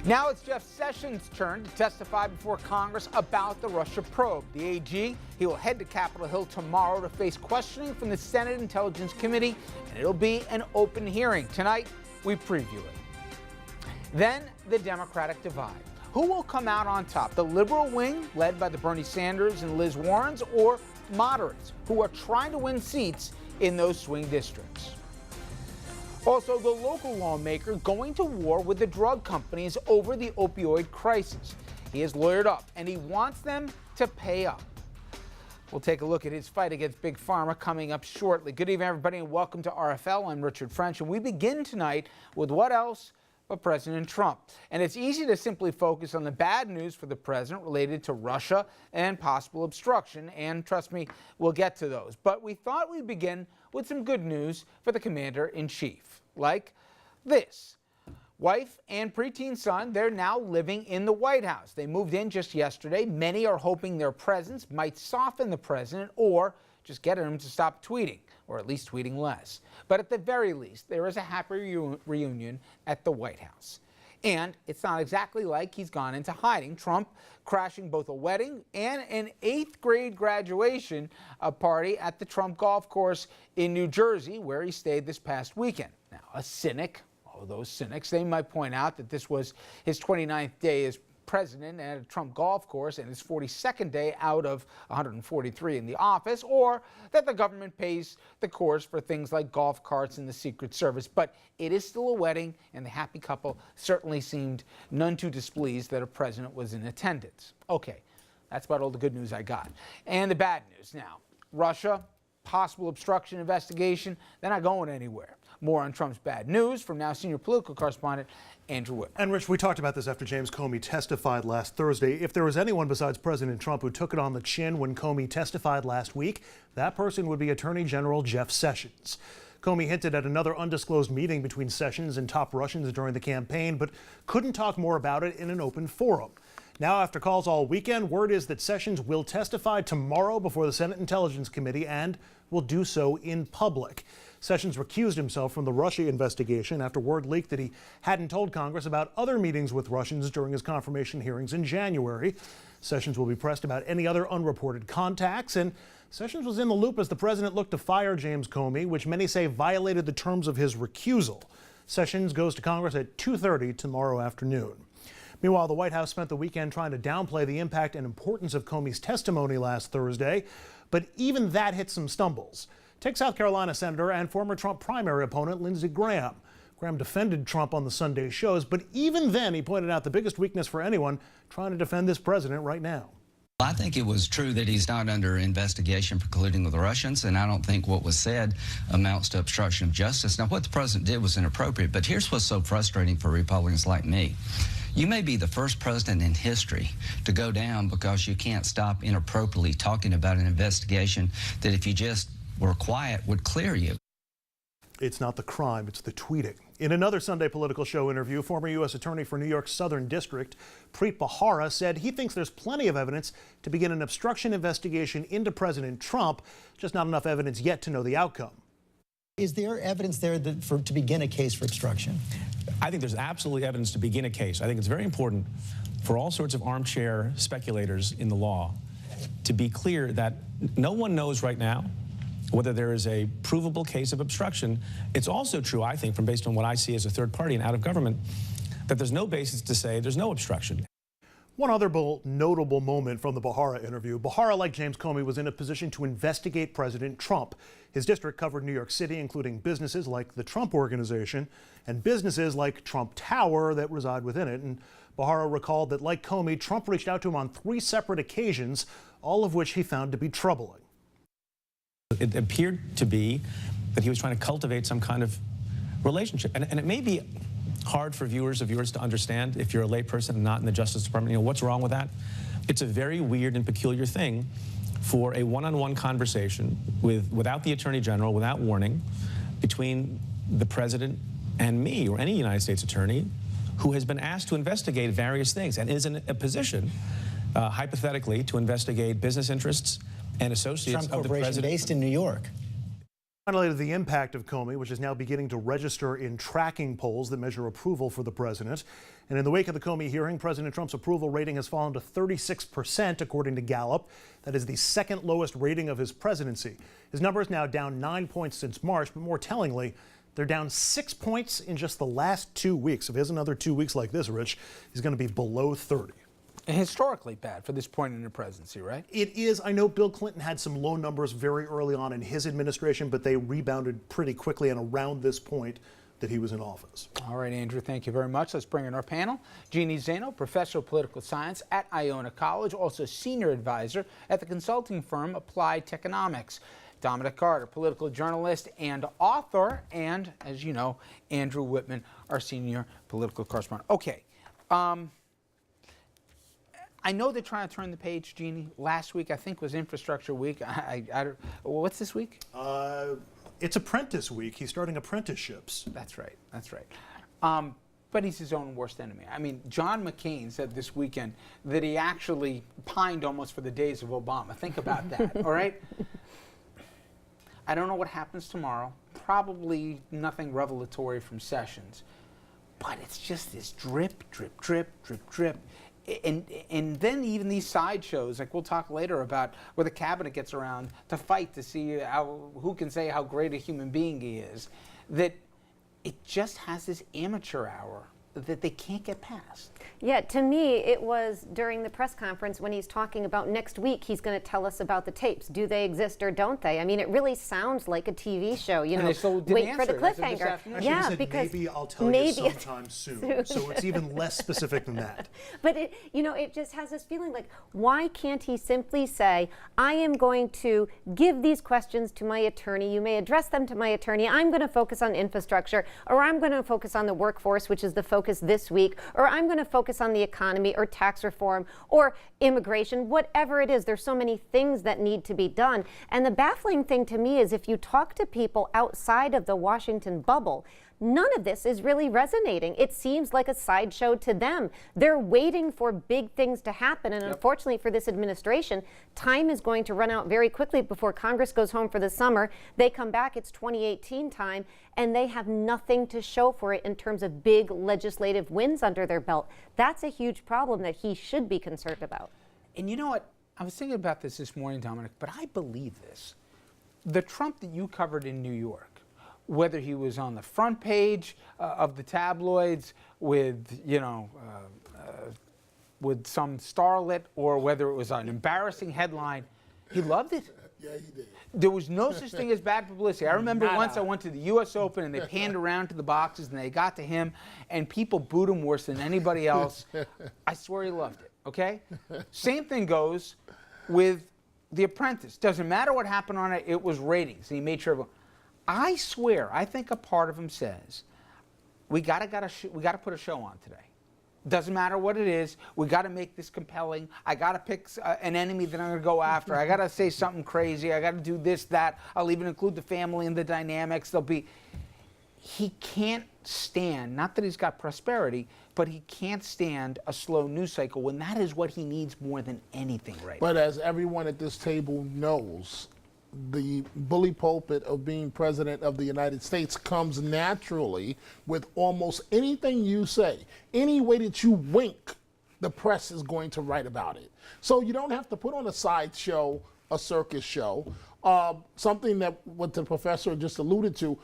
Now it's Jeff Sessions' turn to testify before Congress about the Russia probe. The AG, he will head to Capitol Hill tomorrow to face questioning from the Senate Intelligence Committee, and it'll be an open hearing. Tonight, we preview it. Then, the Democratic divide. Who will come out on top? The liberal wing, led by the Bernie Sanders and Liz Warrens, or moderates, who are trying to win seats in those swing districts? Also, the local lawmaker going to war with the drug companies over the opioid crisis. He is lawyered up, and he wants them to pay up. We'll take a look at his fight against Big Pharma coming up shortly. Good evening, everybody, and welcome to RFL. I'm Richard French, and we begin tonight with what else but President Trump. And it's easy to simply focus on the bad news for the president related to Russia and possible obstruction, and trust me, we'll get to those. But we thought we'd begin with some good news for the commander-in-chief, like this. Wife and preteen son, they're now living in the White House. They moved in just yesterday. Many are hoping their presence might soften the president or just get him to stop tweeting, or at least tweeting less. But at the very least, there is a happy reunion at the White House. And it's not exactly like he's gone into hiding. Trump crashing both a wedding and an 8th grade graduation party at the Trump golf course in New Jersey, where he stayed this past weekend. Now, a cynic, those cynics, they might point out that this was his 29th day as president at a Trump golf course and his 42nd day out of 143 in the office, or that the government pays the course for things like golf carts and the Secret Service. But it is still a wedding, and the happy couple certainly seemed none too displeased that a president was in attendance. Okay, that's about all the good news I got. And the bad news now. Russia, possible obstruction investigation, they're not going anywhere. More on Trump's bad news from now senior political correspondent Andrew Whitman. And Rich, we talked about this after James Comey testified last Thursday. If there was anyone besides President Trump who took it on the chin when Comey testified last week, that person would be Attorney General Jeff Sessions. Comey hinted at another undisclosed meeting between Sessions and top Russians during the campaign, but couldn't talk more about it in an open forum. Now, after calls all weekend, word is that Sessions will testify tomorrow before the Senate Intelligence Committee and will do so in public. Sessions recused himself from the Russia investigation after word leaked that he hadn't told Congress about other meetings with Russians during his confirmation hearings in January. Sessions will be pressed about any other unreported contacts, and Sessions was in the loop as the president looked to fire James Comey, which many say violated the terms of his recusal. Sessions goes to Congress at 2:30 tomorrow afternoon. Meanwhile, the White House spent the weekend trying to downplay the impact and importance of Comey's testimony last Thursday, but even that hit some stumbles. Take South Carolina Senator and former Trump primary opponent Lindsey Graham. Graham defended Trump on the Sunday shows, but even then he pointed out the biggest weakness for anyone trying to defend this president right now. I think it was true that he's not under investigation for colluding with the Russians, and I don't think what was said amounts to obstruction of justice. Now, what the president did was inappropriate, but here's what's so frustrating for Republicans like me. You may be the first president in history to go down because you can't stop inappropriately talking about an investigation that, if you just were quiet, would clear you. It's not the crime, it's the tweeting. In another Sunday Political Show interview, former U.S. Attorney for New York's Southern District, Preet Bharara, said he thinks there's plenty of evidence to begin an obstruction investigation into President Trump, just not enough evidence yet to know the outcome. Is there evidence there to begin a case for obstruction? I think there's absolutely evidence to begin a case. I think it's very important for all sorts of armchair speculators in the law to be clear that no one knows right now whether there is a provable case of obstruction. It's also true, I think, from based on what I see as a third party and out of government, that there's no basis to say there's no obstruction. One other notable moment from the Bharara interview. Bharara, like James Comey, was in a position to investigate President Trump. His district covered New York City, including businesses like the Trump Organization and businesses like Trump Tower that reside within it. And Bharara recalled that, like Comey, Trump reached out to him on 3 separate occasions, all of which he found to be troubling. It appeared to be that he was trying to cultivate some kind of relationship. And it may be hard for viewers of yours to understand if you're a layperson and not in the Justice Department. You know, what's wrong with that? It's a very weird and peculiar thing for a one-on-one conversation without the Attorney General, without warning, between the President and me or any United States attorney who has been asked to investigate various things and is in a position, hypothetically, to investigate business interests and associates Trump of the Corporation President. based in New York. Finally, to the impact of Comey, which is now beginning to register in tracking polls that measure approval for the president. And in the wake of the Comey hearing, President Trump's approval rating has fallen to 36%, according to Gallup. That is the second lowest rating of his presidency. His number is now down 9 points since March, but more tellingly, they're down 6 points in just the last 2 weeks. If he has another 2 weeks like this, Rich, he's going to be below 30. Historically bad for this point in the presidency, right? It is. I know Bill Clinton had some low numbers very early on in his administration, but they rebounded pretty quickly and around this point that he was in office. All right, Andrew, thank you very much. Let's bring in our panel. Jeanne Zaino, professor of political science at Iona College, also senior advisor at the consulting firm Applied Techonomics. Dominic Carter, political journalist and author, and, as you know, Andrew Whitman, our senior political correspondent. Okay. I know they're trying to turn the page, Jeanne. Last week, I think, was Infrastructure Week. What's this week? It's Apprentice Week. He's starting apprenticeships. That's right. That's right. But he's his own worst enemy. I mean, John McCain said this weekend that he actually pined almost for the days of Obama. Think about that, all right? I don't know what happens tomorrow. Probably nothing revelatory from Sessions. But it's just this drip, drip, drip, drip, drip. And then even these sideshows, like we'll talk later about where the cabinet gets around to fight to see who can say how great a human being he is, that it just has this amateur hour that they can't get past. Yeah, to me, it was during the press conference when he's talking about next week, he's going to tell us about the tapes. Do they exist or don't they? I mean, it really sounds like a TV show. You know, wait for the cliffhanger. Yeah, because maybe I'll tell you sometime soon. So it's even less specific than that. But it, you know, it just has this feeling like, why can't he simply say, I am going to give these questions to my attorney. You may address them to my attorney. I'm going to focus on infrastructure, or I'm going to focus on the workforce, which is the focus this week, or I'm going to focus on the economy or tax reform or immigration, whatever it is. There's so many things that need to be done. And the baffling thing to me is if you talk to people outside of the Washington bubble, none of this is really resonating. It seems like a sideshow to them. They're waiting for big things to happen. And unfortunately for this administration, time is going to run out very quickly before Congress goes home for the summer. They come back, it's 2018 time, and they have nothing to show for it in terms of big legislative wins under their belt. That's a huge problem that he should be concerned about. And you know what? I was thinking about this morning, Dominic, but I believe this. The Trump that you covered in New York, whether he was on the front page of the tabloids with, you know, with some starlet, or whether it was an embarrassing headline, he loved it. Yeah, he did. There was no such thing as bad publicity. I remember once I went to the U.S. Open and they panned around to the boxes and they got to him and people booed him worse than anybody else. I swear he loved it, okay? Same thing goes with The Apprentice. Doesn't matter what happened on it, it was ratings. And he made sure everyone. I swear, I think a part of him says, we gotta put a show on today. Doesn't matter what it is. We got to make this compelling. I got to pick an enemy that I'm going to go after. I got to say something crazy. I got to do this, that. I'll even include the family and the dynamics. He can't stand, not that he's got prosperity, but he can't stand a slow news cycle when that is what he needs more than anything right now. But as everyone at this table knows, the bully pulpit of being president of the United States comes naturally with almost anything you say. Any way that you wink, the press is going to write about it. So you don't have to put on a sideshow, a circus show, something that what the professor just alluded to.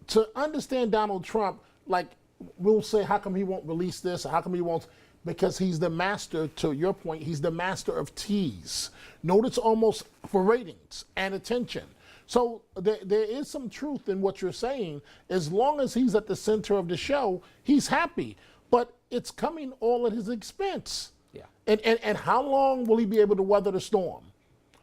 To understand Donald Trump, like we'll say, how come he won't release this? Or how come he won't? Because he's the master, to your point, he's the master of tease. Notice almost for ratings and attention. So there is some truth in what you're saying. As long as he's at the center of the show, he's happy. But it's coming all at his expense. Yeah. And how long will he be able to weather the storm?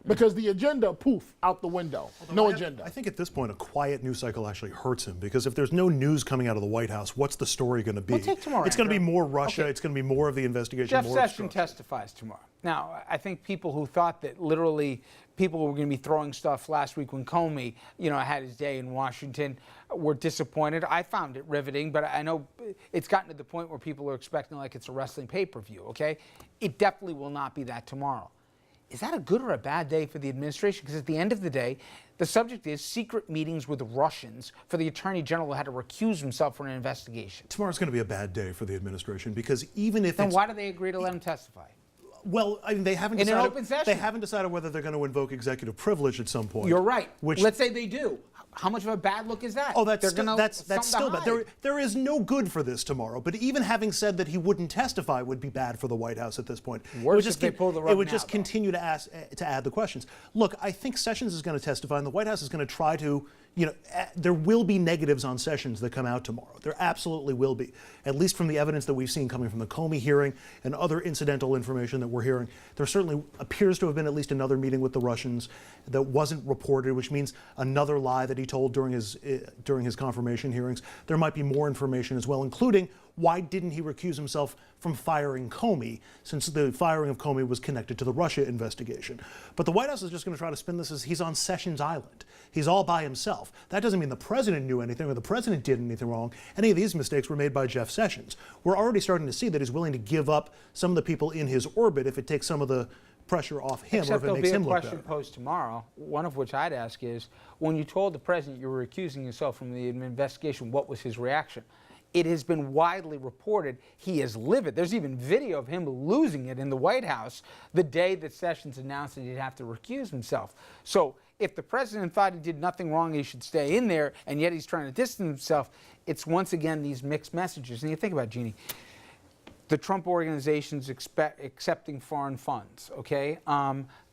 Because the agenda, poof, out the window. No agenda. I think at this point, a quiet news cycle actually hurts him, because if there's no news coming out of the White House, what's the story going to be? We'll take tomorrow, it's going to be Andrew. more Russia. Okay. It's going to be more of the investigation. Jeff more Sessions obstruction. testifies tomorrow. Now, I think people who thought that literally people were going to be throwing stuff last week when Comey, had his day in Washington were disappointed. I found it riveting, but I know it's gotten to the point where people are expecting like it's a wrestling pay-per-view, okay? It definitely will not be that tomorrow. is that a good or a bad day for the administration? Because at the end of the day, the subject is secret meetings with Russians for the Attorney General who had to recuse himself from an investigation. Tomorrow's going to be a bad day for the administration because even if then why do they agree to let him testify? Well, I mean, they haven't in an decided. open session. They haven't decided whether they're going to invoke executive privilege at some point. You're right. Which, let's say they do. How much of a bad look is that? Oh, that's They're still bad. There is no good for this tomorrow. But even having said that he wouldn't testify would be bad for the White House at this point. Worse if they pull the rug It would now, just though. continue to add the questions. Look, I think Sessions is going to testify, and the White House is going to try to. There will be negatives on Sessions that come out tomorrow. There absolutely will be, at least from the evidence that we've seen coming from the Comey hearing and other incidental information that we're hearing. There certainly appears to have been at least another meeting with the Russians that wasn't reported, which means another lie that he told during his confirmation hearings. There might be more information as well, including why didn't he recuse himself from firing Comey, since the firing of Comey was connected to the Russia investigation. But the White House is just going to try to spin this as he's on Sessions Island. He's all by himself. That doesn't mean the president knew anything or the president did anything wrong. Any of these mistakes were made by Jeff Sessions. We're already starting to see that he's willing to give up some of the people in his orbit if it takes some of the pressure off him Except or if it makes him look better. there'll be a question posed tomorrow, one of which I'd ask is, when you told the president you were recusing yourself from the investigation, what was his reaction? It has been widely reported he is livid. There's even video of him losing it in the White House the day that Sessions announced that he'd have to recuse himself. So if the president thought he did nothing wrong, he should stay in there, and yet he's trying to distance himself, it's once again these mixed messages. And you think about it, Jeanne, the Trump organization's accepting foreign funds, okay?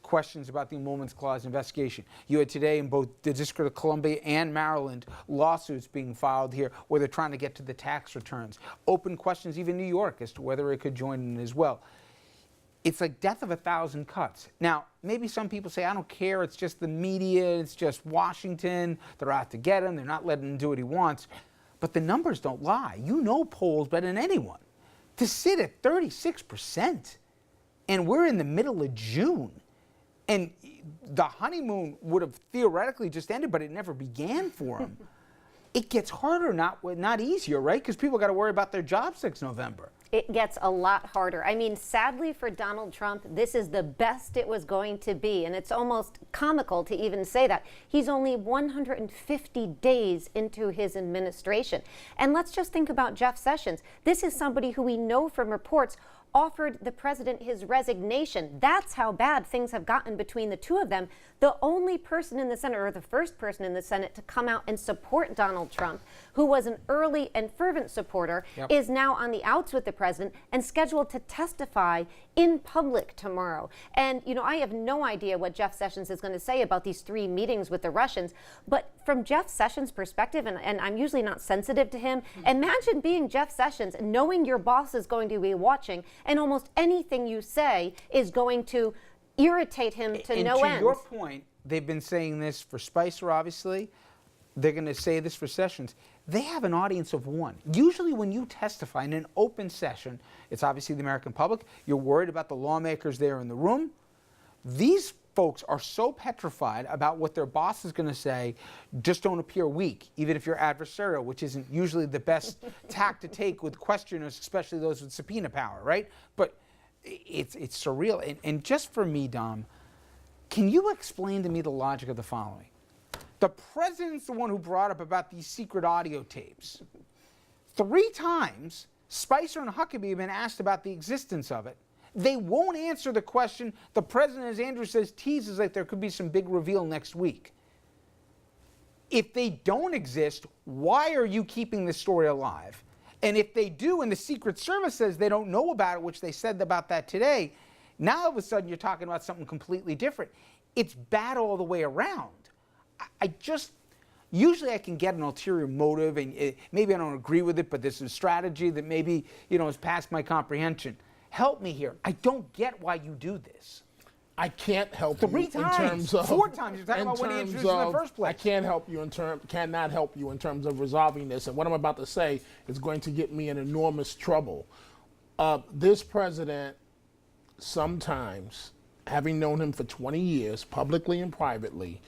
Questions about the Emoluments Clause investigation. You had today in both the District of Columbia and Maryland lawsuits being filed here where they're trying to get to the tax returns. Open questions, even New York, as to whether it could join in as well. It's like death of a thousand cuts. Now, maybe some people say, I don't care, it's just the media, it's just Washington, they're out to get him, they're not letting him do what he wants. But the numbers don't lie. You know polls better than anyone. To sit at 36%, and we're in the middle of June, and the honeymoon would have theoretically just ended, but it never began for him. It gets harder, not easier, right? Because people got to worry about their jobs next November. It gets a lot harder. I mean, sadly for Donald Trump, this is the best it was going to be, and it's almost comical to even say that. He's only 150 days into his administration. And let's just think about Jeff Sessions. This is somebody who we know from reports offered the president his resignation. That's how bad things have gotten between the two of them. The only person in the Senate, or the first person in the Senate to come out and support Donald Trump, who was an early and fervent supporter, is now on the outs with the president and scheduled to testify in public tomorrow. And, you know, I have no idea what Jeff Sessions is going to say about these 3 meetings with the Russians, but from Jeff Sessions' perspective, and I'm usually not sensitive to him, imagine being Jeff Sessions and knowing your boss is going to be watching and almost anything you say is going to irritate him to no end. And to your point, they've been saying this for Spicer, obviously. They're going to say this for Sessions. They have an audience of one. Usually when you testify in an open session, it's obviously the American public. You're worried about the lawmakers there in the room. These folks are so petrified about what their boss is going to say, just don't appear weak, even if you're adversarial, which isn't usually the best tack to take with questioners, especially those with subpoena power, right? But it's surreal. And just for me, Dom, can you explain to me the logic of the following? The president's the one who brought up about these secret audio tapes. 3 times, Spicer and Huckabee have been asked about the existence of it. They won't answer the question. The president, as Andrew says, teases like there could be some big reveal next week. If they don't exist, why are you keeping this story alive? And if they do, and the Secret Service says they don't know about it, which they said about that today, now all of a sudden you're talking about something completely different. It's bad all the way around. Usually I can get an ulterior motive, and maybe I don't agree with it, but there's a strategy that maybe, is past my comprehension. Help me here. I don't get why you do this. I can't help 3 you times, in terms of 4 times. You're talking about when he introduced it in the first place. I cannot help you in terms of resolving this. And what I'm about to say is going to get me in enormous trouble. This president, sometimes, having known him for 20 years, publicly and privately,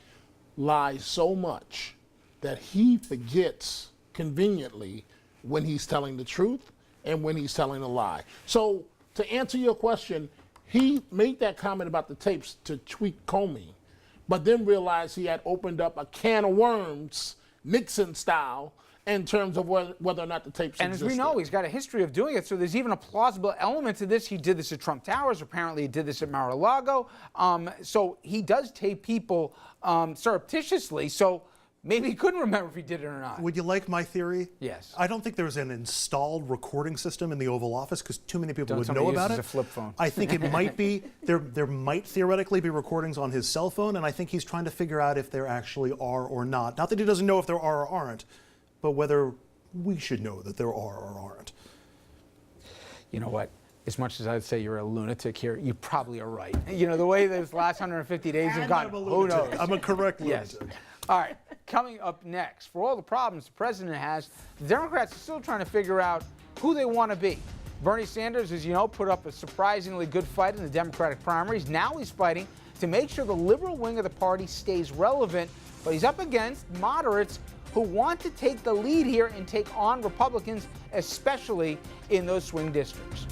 lies so much that he forgets conveniently when he's telling the truth and when he's telling a lie. So to answer your question, He made that comment about the tapes to tweak Comey, but then realized he had opened up a can of worms, Nixon style, in terms of whether or not the tapes And existed. as we know, he's got a history of doing it, so there's even a plausible element to this. He did this at Trump Towers. Apparently, he did this at Mar-a-Lago. So he does tape people surreptitiously, so maybe he couldn't remember if he did it or not. Would you like my theory? Yes. I don't think there's an installed recording system in the Oval Office because too many people would Somebody know about uses it. a flip phone. I think it might be, there might theoretically be recordings on his cell phone, and I think he's trying to figure out if there actually are or not. Not that he doesn't know if there are or aren't, but whether we should know that there are or aren't. You know what? As much as I'd say you're a lunatic here, you probably are right. You know, the way those last 150 days have gone, who knows? I'm a correct Yes. lunatic. All right, coming up next, for all the problems the president has, the Democrats are still trying to figure out who they want to be. Bernie Sanders, as you know, put up a surprisingly good fight in the Democratic primaries. Now he's fighting to make sure the liberal wing of the party stays relevant, but he's up against moderates who want to take the lead here and take on Republicans, especially in those swing districts.